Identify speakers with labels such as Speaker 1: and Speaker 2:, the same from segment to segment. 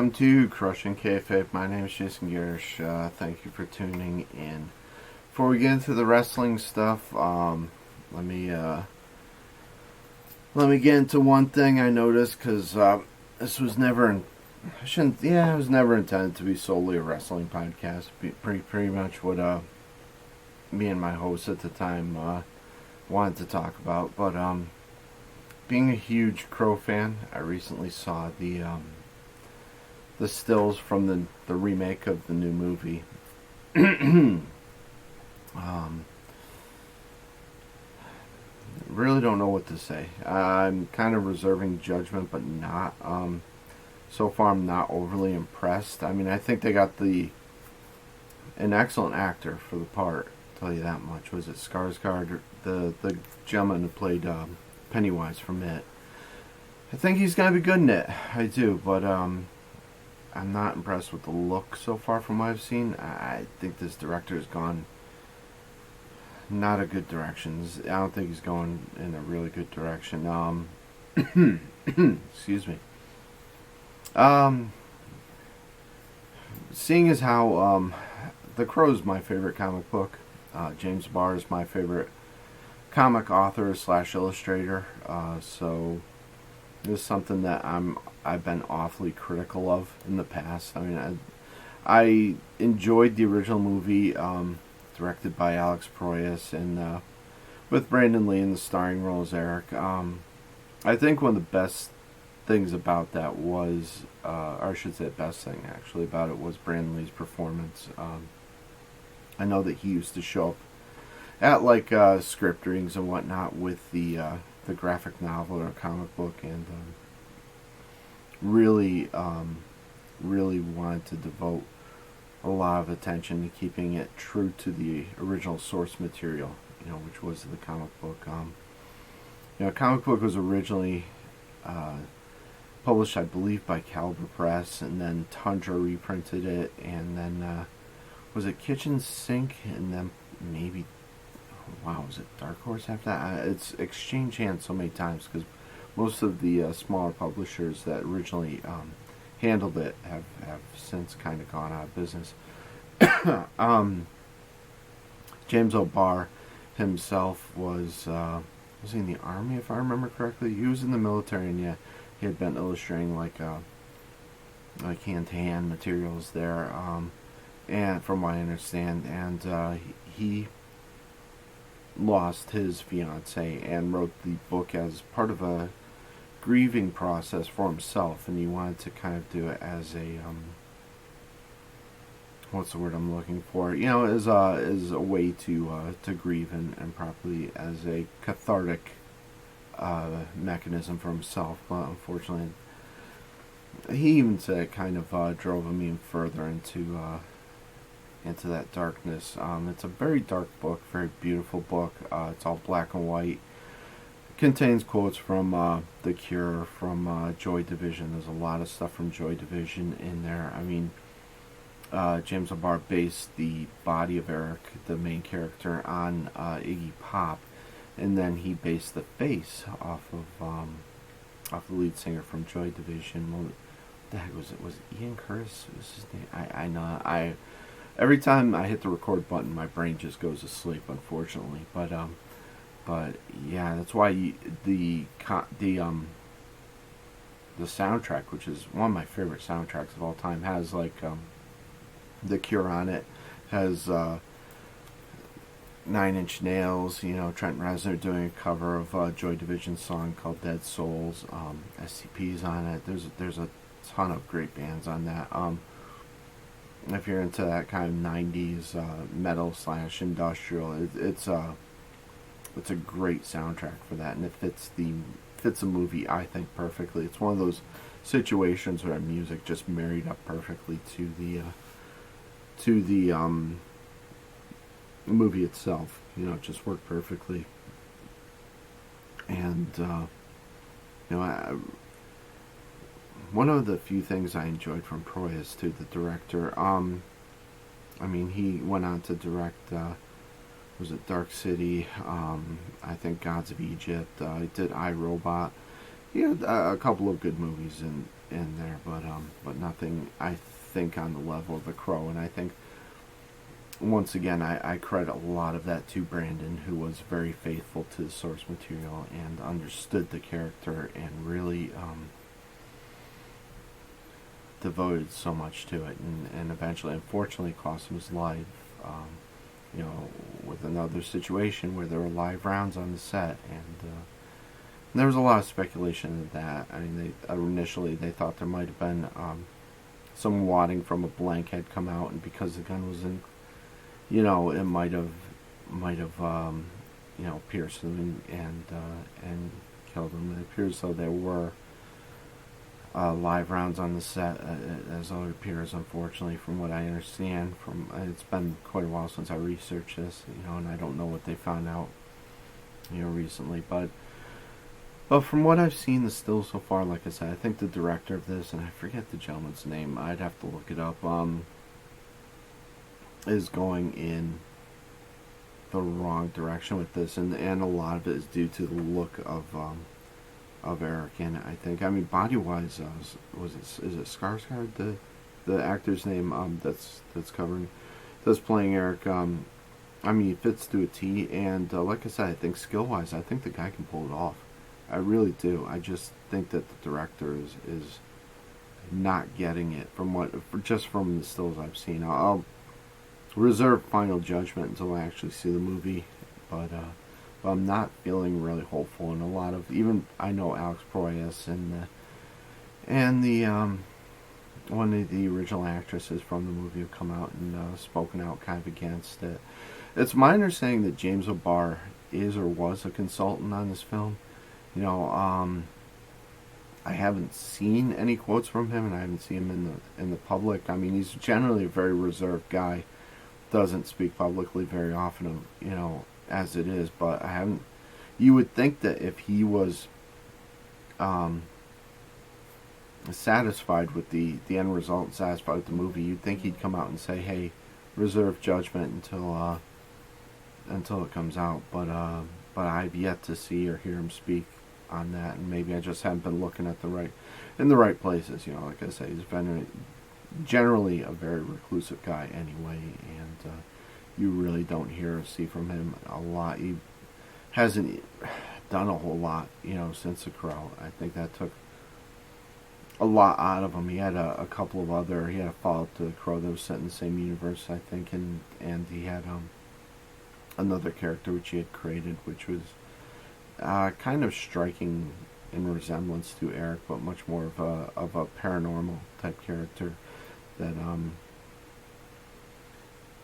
Speaker 1: Welcome to Crushing Kayfabe. My name is Jason Garish. Thank you for tuning in. Before we get into the wrestling stuff, let me get into one thing I noticed because this was never, it was never intended to be solely a wrestling podcast. Pretty much what me and my host at the time wanted to talk about. But being a huge Crow fan, I recently saw the stills from the remake of the new movie. Really don't know what to say. I'm kind of reserving judgment, but not. So far, I'm not overly impressed. I mean, I think they got an excellent actor for the part. I'll tell you that much. Was it Skarsgård, the gentleman who played Pennywise from It? I think he's gonna be good in it. I do, but I'm not impressed with the look so far from what I've seen. I think this director has gone not a good direction. I don't think he's going in a really good direction. Excuse me. Seeing as how The Crow is my favorite comic book. James Barr is my favorite comic author / illustrator. So this is something that I've been awfully critical of in the past. I mean, I enjoyed the original movie, directed by Alex Proyas and with Brandon Lee in the starring role as Eric. I think one of the best things about that was, or I should say the best thing actually about it, was Brandon Lee's performance. I know that he used to show up at like script readings and whatnot with the graphic novel or comic book, and really wanted to devote a lot of attention to keeping it true to the original source material, which was the comic book. Comic book was originally published, I believe, by Caliber Press, and then Tundra reprinted it, and then was it Kitchen Sink, and then maybe, was it Dark Horse after that? It's exchanged hands so many times because most of the smaller publishers that originally handled it have since kind of gone out of business. James O'Barr himself was he in the army, if I remember correctly? He was in the military, and he had been illustrating like hand-to-hand materials there, and from what I understand, and he lost his fiance and wrote the book as part of a grieving process for himself, and he wanted to kind of do it as a what's the word I'm looking for? As a way to grieve and properly as a cathartic mechanism for himself. But unfortunately, he even said it kind of drove him even further into that darkness. It's a very dark book, very beautiful book. It's all black and white. Contains quotes from The Cure, from Joy Division. There's a lot of stuff from Joy Division in there. I mean, James O'Barr based the body of Eric, the main character, on Iggy Pop, and then he based the face off of the lead singer from Joy Division. What the heck was it? Was it Ian Curtis? Was his name? I know. Every time I hit the record button, my brain just goes to sleep, unfortunately. But yeah, that's why the soundtrack, which is one of my favorite soundtracks of all time, has like The Cure on it, has 9 Inch Nails, Trent Reznor doing a cover of Joy Division's song called Dead Souls. SCP's on it. There's a ton of great bands on that. If you're into that kind of 90s metal / industrial, it's a great soundtrack for that, and it fits the movie, I think, perfectly. It's one of those situations where music just married up perfectly to the movie itself. It just worked perfectly. And one of the few things I enjoyed from Proyas, too, the director. I mean, he went on to direct was it Dark City? I think Gods of Egypt. He did iRobot. He had a couple of good movies in there, but nothing I think on the level of The Crow. And I think once again I credit a lot of that to Brandon, who was very faithful to the source material and understood the character and really devoted so much to it, and eventually, unfortunately, cost him his life. You know, with another situation where there were live rounds on the set, and there was a lot of speculation of that. I mean, initially they thought there might have been some wadding from a blank had come out, and because the gun was in, you know, it might have you know, pierced him and killed him. It appears though there were live rounds on the set, as it appears, unfortunately, from what I understand. It's been quite a while since I researched this, you know, and I don't know what they found out, you know, recently. But from what I've seen, the stills so far, like I said, I think the director of this, and I forget the gentleman's name, I'd have to look it up, is going in the wrong direction with this, and a lot of it is due to the look of Eric. And I think, I mean, body wise, is it Skarsgård, the actor's name that's playing Eric? I mean, he fits to a T, and like I said, I think skill wise, I think the guy can pull it off. I really do. I just think that the director is not getting it just from the stills I've seen. I'll reserve final judgment until I actually see the movie, but I'm not feeling really hopeful. And a lot of, even I know Alex Proyas and the one of the original actresses from the movie have come out and spoken out kind of against it. It's my understanding that James O'Barr is or was a consultant on this film. You know, I haven't seen any quotes from him, and I haven't seen him in the public. I mean, he's generally a very reserved guy, doesn't speak publicly very often, you know, as it is. But I haven't. You would think that if he was satisfied with the end result, and satisfied with the movie, you'd think he'd come out and say, "Hey, reserve judgment until it comes out." But I've yet to see or hear him speak on that, and maybe I just haven't been looking at the right places. You know, like I say, he's been generally a very reclusive guy anyway, and you really don't hear or see from him a lot. He hasn't done a whole lot, you know, since The Crow. I think that took a lot out of him. He had a couple of he had a follow-up to The Crow that was set in the same universe, I think, and he had another character which he had created, which was kind of striking in resemblance to Eric, but much more of a paranormal type character that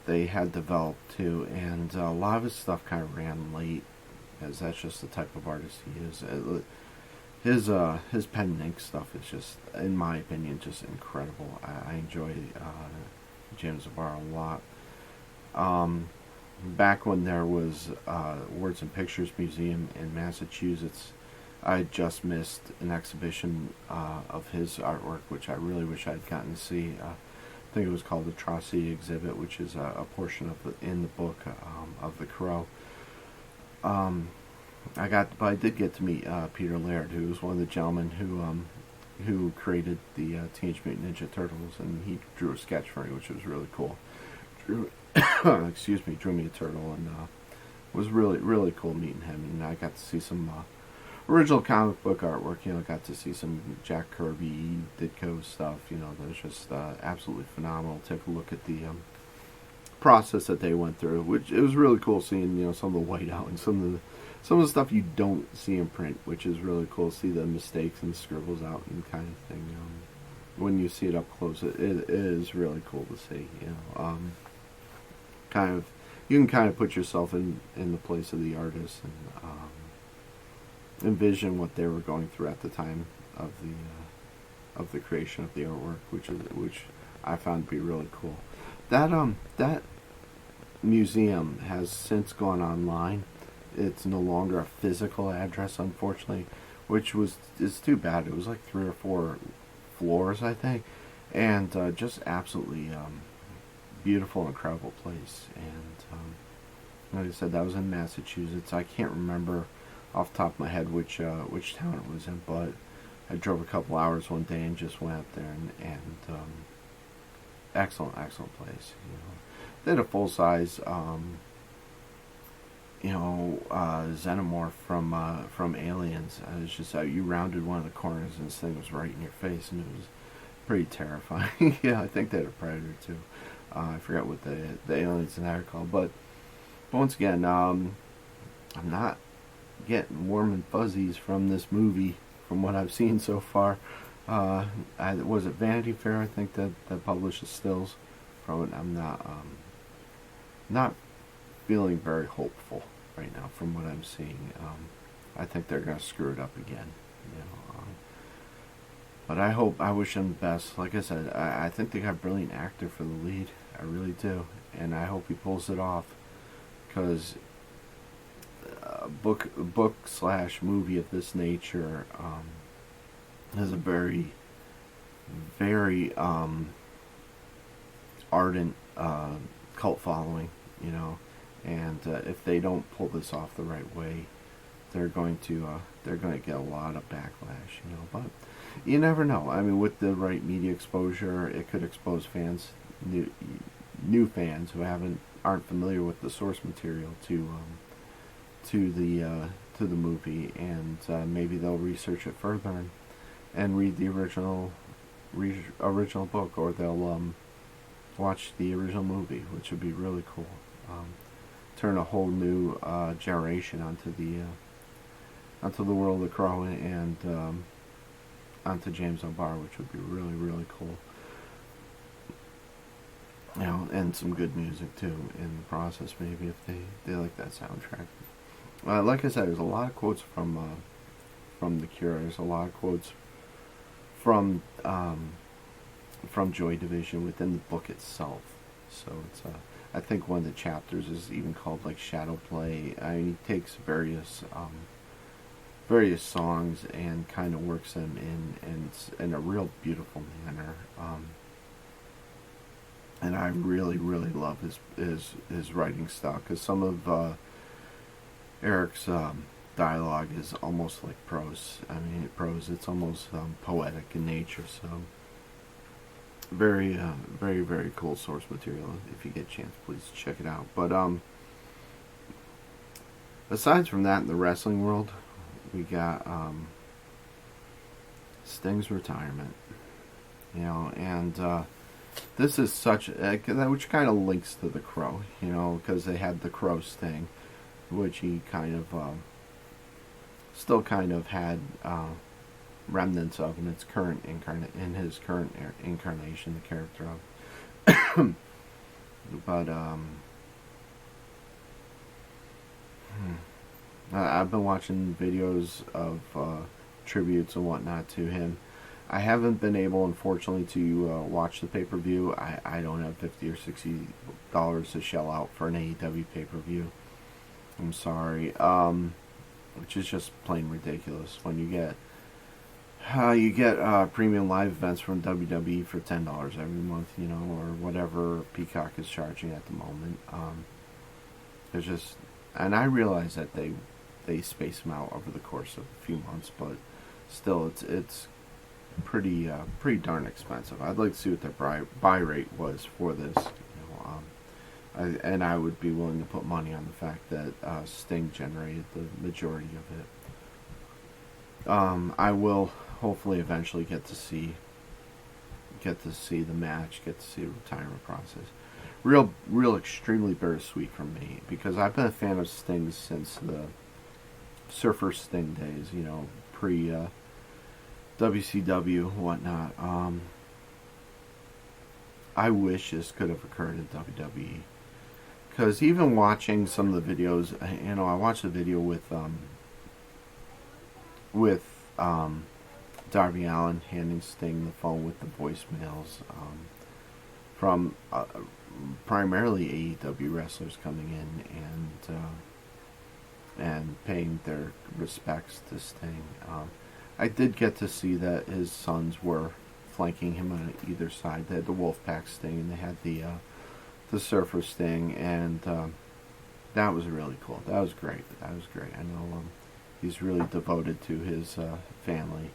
Speaker 1: they had developed too. And a lot of his stuff kind of ran late, as that's just the type of artist he is. His pen and ink stuff is just, in my opinion, just incredible. I enjoy James O'Barr a lot. Back when there was Words and Pictures Museum in Massachusetts, I just missed an exhibition of his artwork, which I really wish I'd gotten to see. I think it was called the Atrocity Exhibit, which is a portion of in the book of The Crow. But I did get to meet Peter Laird, who was one of the gentlemen who created the Teenage Mutant Ninja Turtles, and he drew a sketch for me, which was really cool. Drew me a turtle, and was really, really cool meeting him. And I got to see some original comic book artwork. You know, got to see some Jack Kirby, Ditko stuff. You know, that was just absolutely phenomenal. Take a look at the process that they went through, which it was really cool seeing, you know, some of the whiteout and some of the stuff you don't see in print, which is really cool to see the mistakes and the scribbles out and kind of thing. When you see it up close, it is really cool to see. You know, you can kind of put yourself in the place of the artist and envision what they were going through at the time of the creation of the artwork, which I found to be really cool. That museum has since gone online. It's no longer a physical address, unfortunately, which is too bad. It was like 3 or 4 floors, I think, and just absolutely beautiful, incredible place. And like I said, that was in Massachusetts. I can't remember off the top of my head which town it was in, but I drove a couple hours one day and just went up there, and excellent, excellent place. They had a full size, xenomorph from Aliens. It's just you rounded one of the corners and this thing was right in your face, and it was pretty terrifying. Yeah, I think they had a Predator too. I forgot what the aliens in that are called, but once again, I'm not getting warm and fuzzies from this movie, from what I've seen so far. Was it Vanity Fair? I think that publishes stills from it. I'm not feeling very hopeful right now from what I'm seeing. I think they're gonna screw it up again. But I wish them the best. Like I said, I think they got a brilliant actor for the lead. I really do, and I hope he pulls it off. Because book/movie of this nature has a very, very ardent cult following, and if they don't pull this off the right way, they're going to get a lot of backlash, But you never know. I mean, with the right media exposure, it could expose fans, new fans who aren't familiar with the source material to the movie, and maybe they'll research it further and read the original book, or they'll watch the original movie, which would be really cool. Turn a whole new generation onto the world of Crow, and onto James O'Barr, which would be really, really cool. And some good music too in the process, maybe, if they like that soundtrack. Like I said, there's a lot of quotes from The Cure. There's a lot of quotes from Joy Division within the book itself. So it's I think one of the chapters is even called like Shadow Play. I mean, he takes various songs and kind of works them in a real beautiful manner. And I really, really love his writing style, because some of Eric's dialogue is almost like prose. I mean, prose, it's almost poetic in nature, so very, very, very cool source material. If you get a chance, please check it out. But aside from that, in the wrestling world, we got Sting's retirement, and this is such, which kind of links to the Crow, because they had the Crow Sting, which he kind of still kind of had remnants of in his current incarnation, the character of. But I've been watching videos of tributes and whatnot to him. I haven't been able, unfortunately, to watch the pay-per-view. I don't have $50 or $60 to shell out for an AEW pay-per-view. I'm sorry. Which is just plain ridiculous when you get premium live events from WWE for $10 every month, or whatever Peacock is charging at the moment. There's just, and I realize that they space them out over the course of a few months, but still, it's pretty darn expensive. I'd like to see what their buy rate was for this. I would be willing to put money on the fact that Sting generated the majority of it. I will hopefully eventually get to see the match, get to see the retirement process. Real extremely bittersweet for me, because I've been a fan of Sting since the Surfer Sting days, pre WCW and whatnot. I wish this could have occurred in WWE. Because even watching some of the videos, I watched a video with Darby Allin handing Sting the phone with the voicemails from primarily AEW wrestlers coming in and paying their respects to Sting. I did get to see that his sons were flanking him on either side. They had the Wolfpack Sting and they had the Surfer Sting, and that was really cool. That was great. I know he's really devoted to his family,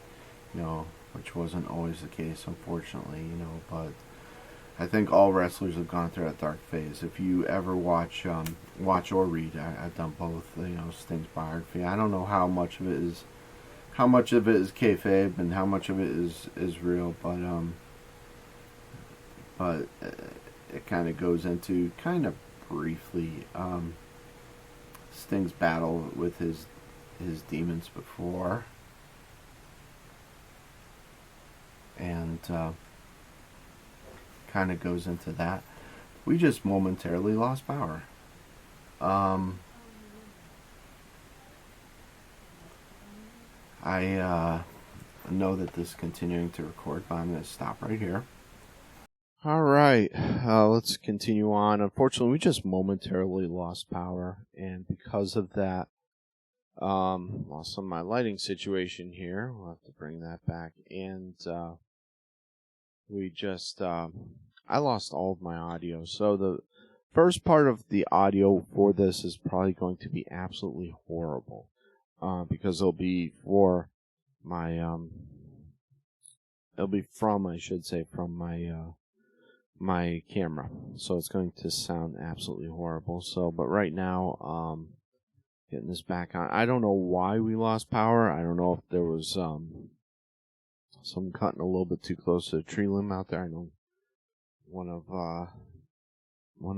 Speaker 1: which wasn't always the case, unfortunately, but I think all wrestlers have gone through that dark phase. If you ever watch or read, I've done both. Sting's biography. I don't know how much of it is kayfabe and how much of it is real, but it kind of goes into kind of briefly Sting's battle with his demons before, and kind of goes into that. We just momentarily lost power. I know that this is continuing to record, but I'm going to stop right here. All right, let's continue on. Unfortunately, we just momentarily lost power, and because of that, lost some of my lighting situation here. We'll have to bring that back, and we just I lost all of my audio. So the first part of the audio for this is probably going to be absolutely horrible, because it'll be for my it'll be from, I should say, from my camera, so it's going to sound absolutely horrible. So, but right now, getting this back on. I don't know why we lost power. I don't know if there was some cutting a little bit too close to the tree limb out there. I know one of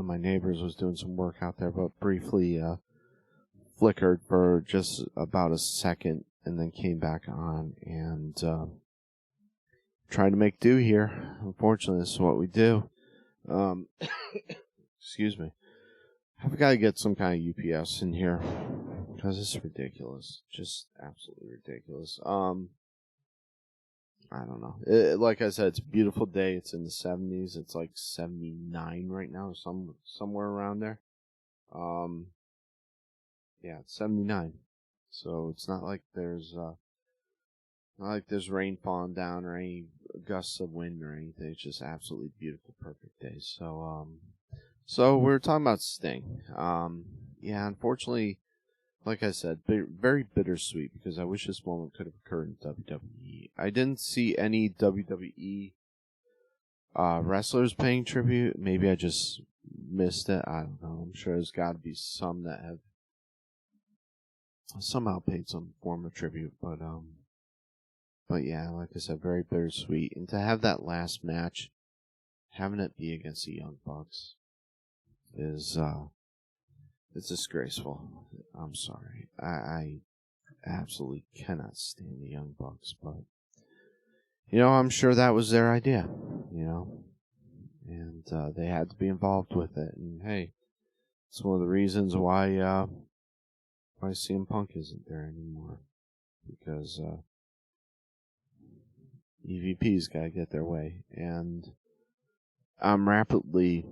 Speaker 1: my neighbors was doing some work out there, but briefly flickered for just about a second and then came back on, and trying to make do here. Unfortunately, this is what we do. Excuse me. I've got to get some kind of UPS in here because it's ridiculous. Just absolutely ridiculous. I don't know. Like I said, it's a beautiful day. It's in the 70s. It's like 79 right now, somewhere around there. Yeah, it's 79. So it's not like there's rain falling down or any gusts of wind or anything. It's just absolutely beautiful, perfect day. So we were talking about Sting. Yeah, unfortunately, like I said, very bittersweet because I wish this moment could have occurred in WWE. I didn't see any WWE wrestlers paying tribute. Maybe I just missed it. I don't know. I'm sure there's got to be some that have somehow paid some form of tribute, but yeah, like I said, very bittersweet. And to have that last match, having it be against the Young Bucks, is it's disgraceful. I'm sorry. I absolutely cannot stand the Young Bucks, but I'm sure that was their idea, and they had to be involved with it. And hey, it's one of the reasons why CM Punk isn't there anymore, because EVP's got to get their way, and I'm rapidly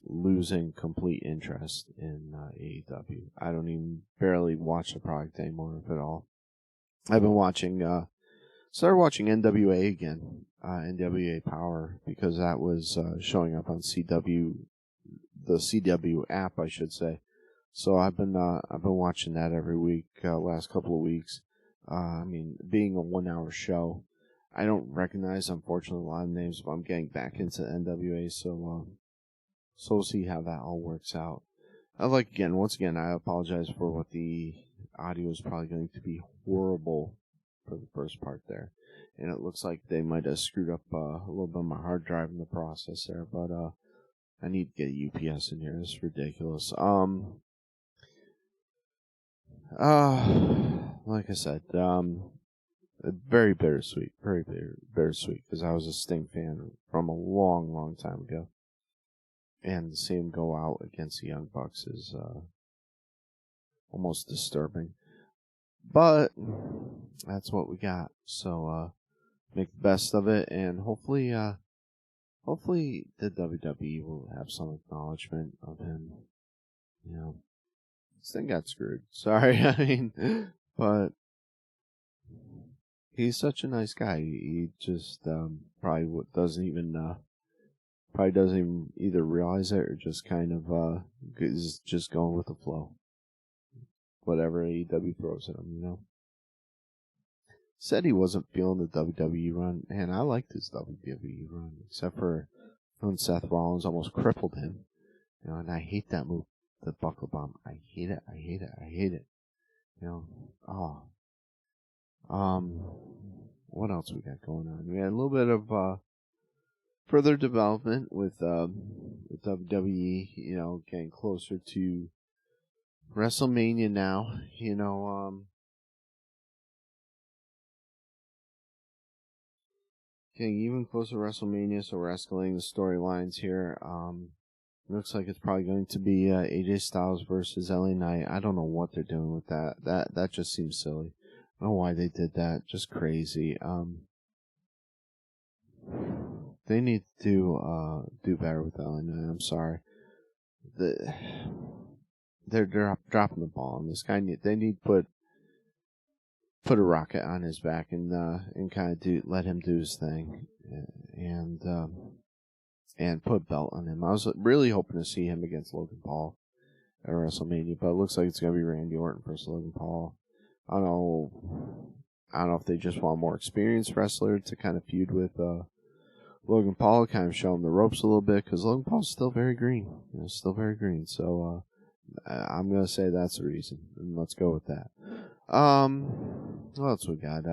Speaker 1: losing complete interest in AEW. I don't even barely watch the product anymore, if at all. I've been watching, started watching NWA again, NWA Power, because that was showing up on CW, the CW app, I should say. So I've been watching that every week, last couple of weeks. Being a 1 hour show, I don't recognize, unfortunately, a lot of names, but I'm getting back into NWA, so we'll see how that all works out. Once again, I apologize for what the audio is probably going to be horrible for the first part there. And it looks like they might have screwed up a little bit of my hard drive in the process there, but I need to get a UPS in here. This is ridiculous. Like I said, very bittersweet, very bittersweet, because I was a Sting fan from a long, long time ago. And to see him go out against the Young Bucks is almost disturbing. But that's what we got. So make the best of it, and hopefully the WWE will have some acknowledgement of him. This thing got screwed. Sorry, but he's such a nice guy. He just probably doesn't even either realize it or just kind of is just going with the flow. Whatever AEW throws at him, said he wasn't feeling the WWE run. Man, I liked his WWE run, except for when Seth Rollins almost crippled him. And I hate that move, the buckle bomb. I hate it. I hate it. I hate it. What else we got going on? We had a little bit of further development with WWE, getting closer to WrestleMania now. Getting even closer to WrestleMania, so we're escalating the storylines here. Looks like it's probably going to be AJ Styles versus LA Knight. I don't know what they're doing with that. That just seems silly. I don't know why they did that. Just crazy. They need to do better with LA Knight. I'm sorry. They're dropping the ball on this guy. They need to put a rocket on his back and kind of let him do his thing and put a belt on him. I was really hoping to see him against Logan Paul at WrestleMania, but it looks like it's going to be Randy Orton versus Logan Paul. I don't know if they just want a more experienced wrestler to kind of feud with Logan Paul, kind of show him the ropes a little bit, because Logan Paul's still very green. Still very green. So I'm going to say that's the reason, and let's go with that. What else we got?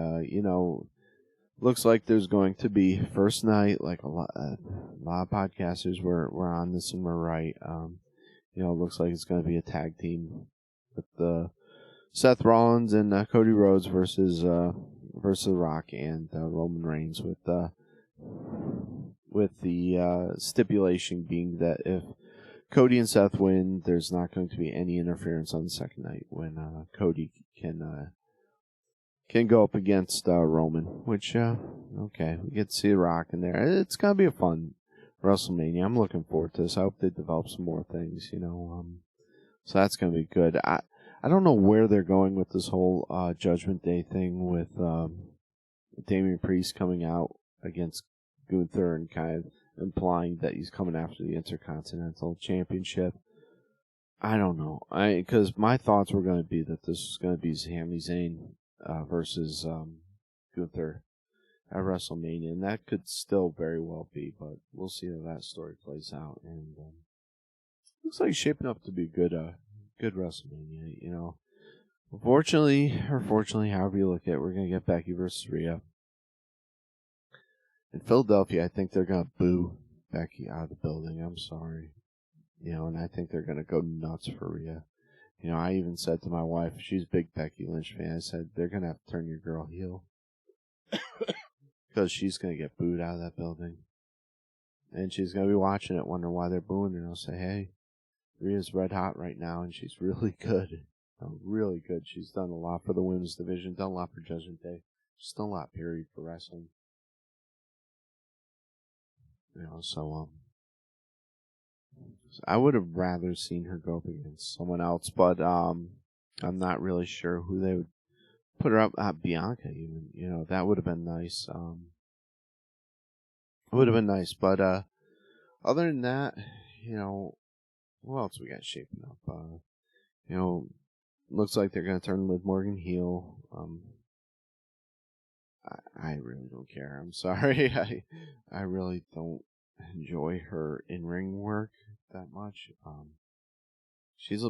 Speaker 1: Looks like there's going to be first night, like a lot of podcasters were on this and we're right. Looks like it's going to be a tag team with Seth Rollins and Cody Rhodes versus The Rock and Roman Reigns, with the stipulation being that if Cody and Seth win, there's not going to be any interference on the second night when Cody can go up against Roman, which, okay, we get to see The Rock in there. It's going to be a fun WrestleMania. I'm looking forward to this. I hope they develop some more things, so that's going to be good. I don't know where they're going with this whole Judgment Day thing with Damian Priest coming out against Gunther and kind of implying that he's coming after the Intercontinental Championship. I don't know. Because my thoughts were going to be that this was going to be Sami Zayn versus Gunther at WrestleMania, and that could still very well be, but we'll see how that story plays out. And looks like it's shaping up to be good WrestleMania. Unfortunately, or fortunately, however you look at it, we're going to get Becky versus Rhea. In Philadelphia, I think they're going to boo Becky out of the building. I'm sorry. And I think they're going to go nuts for Rhea. I even said to my wife, she's a big Becky Lynch fan, I said, they're going to have to turn your girl heel. Because she's going to get booed out of that building. And she's going to be watching it, wondering why they're booing her. And I'll say, hey, Rhea's red hot right now, and she's really good. Really good. She's done a lot for the women's division, done a lot for Judgment Day. She's done a lot, period, for wrestling. So I would have rather seen her go up against someone else, but I'm not really sure who they would put her up. Bianca, even. That would have been nice. It would have been nice, but other than that, what else we got shaping up? Looks like they're going to turn Liv Morgan heel. I really don't care. I'm sorry. I really don't enjoy her in-ring work that much. She's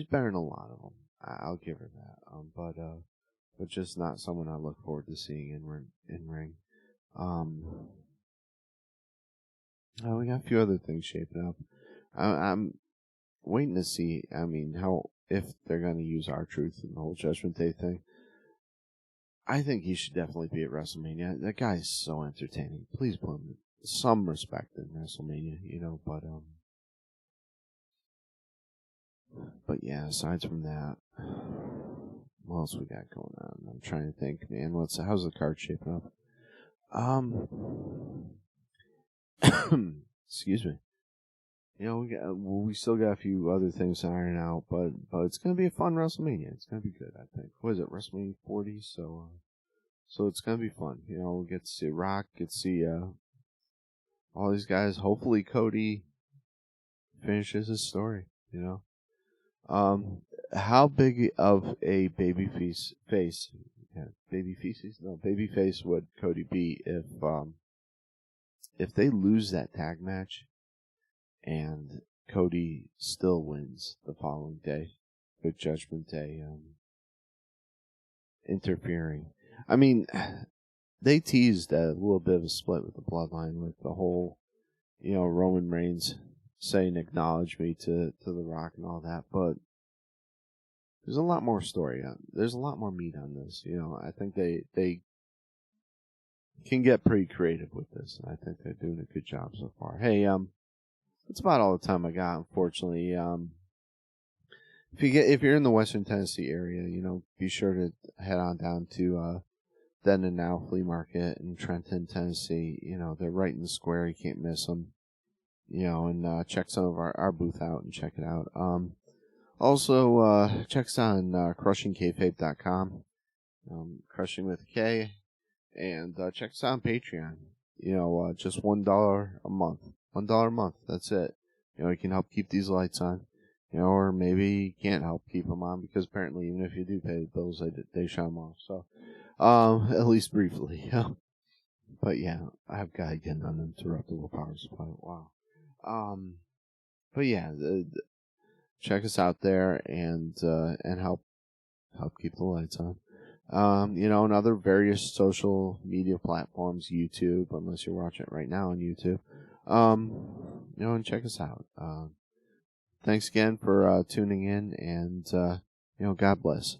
Speaker 1: better than a lot of them. I'll give her that. But just not someone I look forward to seeing in ring. We got a few other things shaping up. I'm waiting to see. If they're going to use R-Truth in the whole Judgment Day thing. I think he should definitely be at WrestleMania. That guy's so entertaining. Please put him some respect in WrestleMania, but yeah, aside from that, what else we got going on? I'm trying to think, man. How's the card shaping up? Excuse me. We still got a few other things to iron out, but it's gonna be a fun WrestleMania. It's gonna be good, I think. What is it, WrestleMania 40? So it's gonna be fun. We'll get to see Rock, get to see all these guys. Hopefully, Cody finishes his story. How big of a baby face Yeah, baby feces. No, babyface would Cody be if they lose that tag match and Cody still wins the following day with Judgment Day interfering. I mean, they teased a little bit of a split with the Bloodline with the whole, Roman Reigns saying "acknowledge me" to The Rock and all that, but there's a lot more story on. There's a lot more meat on this. I think they can get pretty creative with this, and I think they're doing a good job so far. Hey, that's about all the time I got, unfortunately. If you're in the Western Tennessee area, be sure to head on down to Then and Now Flea Market in Trenton, Tennessee. They're right in the square. You can't miss them. And check some of our booth out and check it out. Also, check us on crushingkayfabe.com, crushing with a K, and check us out on Patreon. Just $1 a month. $1 a month. That's it. You can help keep these lights on. Or maybe you can't help keep them on because apparently even if you do pay the bills, they shut them off. So, at least briefly. But yeah, I've got to get an uninterruptible power supply. Wow. But yeah, check us out there and help keep the lights on. And other various social media platforms, YouTube, unless you're watching it right now on YouTube. And check us out. Thanks again for tuning in, and God bless.